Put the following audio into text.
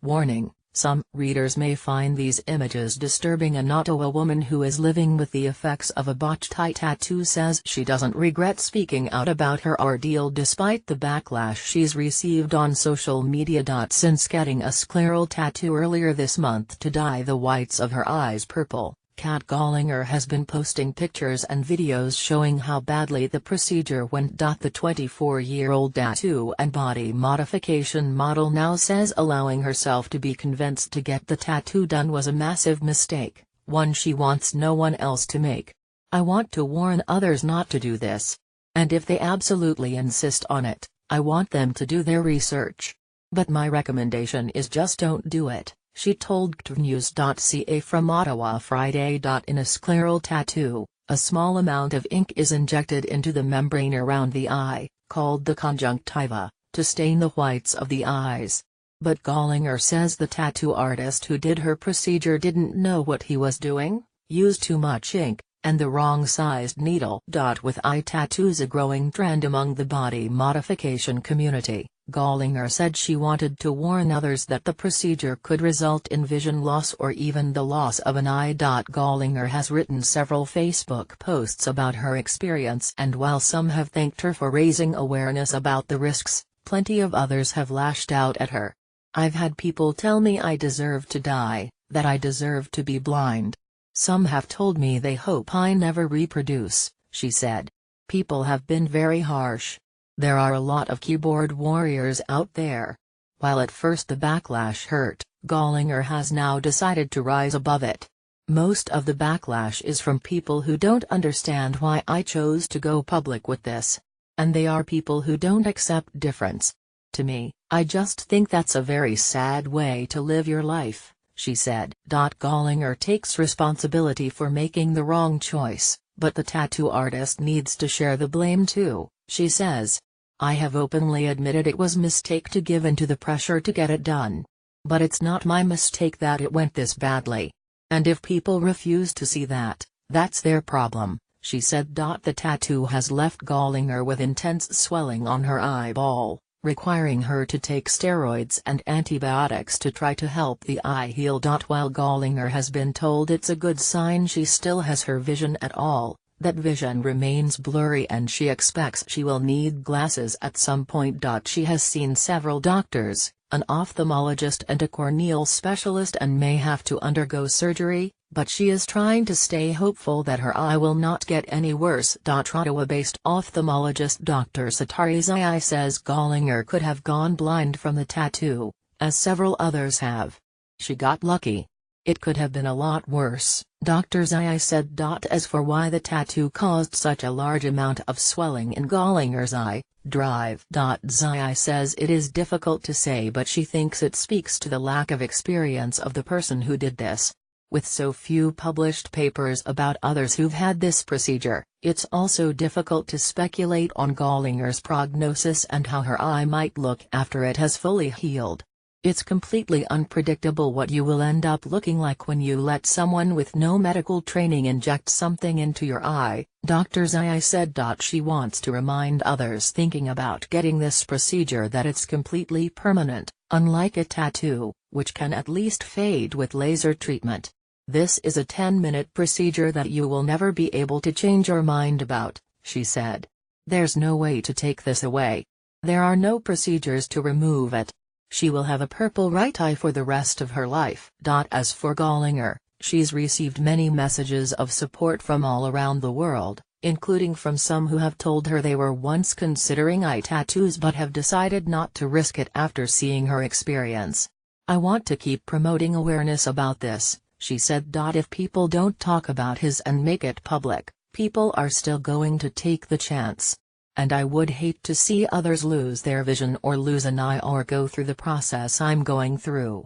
Warning: some readers may find these images disturbing. An Ottawa woman who is living with the effects of a botched eye tattoo says she doesn't regret speaking out about her ordeal despite the backlash she's received on social media. Since getting a scleral tattoo earlier this month to dye the whites of her eyes purple, Kat Gollinger has been posting pictures and videos showing how badly the procedure went. The 24-year-old tattoo and body modification model now says allowing herself to be convinced to get the tattoo done was a massive mistake, one she wants no one else to make. "I want to warn others not to do this. And if they absolutely insist on it, I want them to do their research. But my recommendation is just don't do it," she told KTVnews.ca from Ottawa Friday. In a scleral tattoo, a small amount of ink is injected into the membrane around the eye, called the conjunctiva, to stain the whites of the eyes. But Gollinger says the tattoo artist who did her procedure didn't know what he was doing, used too much ink, and the wrong-sized needle. With eye tattoos a growing trend among the body modification community, Gollinger said she wanted to warn others that the procedure could result in vision loss or even the loss of an eye. Gollinger has written several Facebook posts about her experience, and while some have thanked her for raising awareness about the risks, plenty of others have lashed out at her. "I've had people tell me I deserve to die, that I deserve to be blind. Some have told me they hope I never reproduce," she said. "People have been very harsh. There are a lot of keyboard warriors out there." While at first the backlash hurt, Gollinger has now decided to rise above it. "Most of the backlash is from people who don't understand why I chose to go public with this. And they are people who don't accept difference. To me, I just think that's a very sad way to live your life," she said. Gollinger takes responsibility for making the wrong choice, but the tattoo artist needs to share the blame too, she says. "I have openly admitted it was a mistake to give in to the pressure to get it done. But it's not my mistake that it went this badly. And if people refuse to see that, that's their problem," she said. The tattoo has left Gollinger with intense swelling on her eyeball, requiring her to take steroids and antibiotics to try to help the eye heal. While Gollinger has been told it's a good sign she still has her vision at all, that vision remains blurry and she expects she will need glasses at some point. She has seen several doctors, an ophthalmologist and a corneal specialist, and may have to undergo surgery, but she is trying to stay hopeful that her eye will not get any worse. Ottawa-based ophthalmologist Dr. Satari Zai says Gollinger could have gone blind from the tattoo, as several others have. "She got lucky. It could have been a lot worse," Dr. Zai said. As for why the tattoo caused such a large amount of swelling in Gollinger's eye, Zai says it is difficult to say, but she thinks it speaks to the lack of experience of the person who did this. With so few published papers about others who've had this procedure, it's also difficult to speculate on Gollinger's prognosis and how her eye might look after it has fully healed. "It's completely unpredictable what you will end up looking like when you let someone with no medical training inject something into your eye," Dr. Zai said. She wants to remind others thinking about getting this procedure that it's completely permanent, unlike a tattoo, which can at least fade with laser treatment. "This is a 10-minute procedure that you will never be able to change your mind about," she said. "There's no way to take this away. There are no procedures to remove it. She will have a purple right eye for the rest of her life." As for Gollinger, she's received many messages of support from all around the world, including from some who have told her they were once considering eye tattoos but have decided not to risk it after seeing her experience. "I want to keep promoting awareness about this," she said. "If people don't talk about his and make it public, people are still going to take the chance. And I would hate to see others lose their vision or lose an eye or go through the process I'm going through."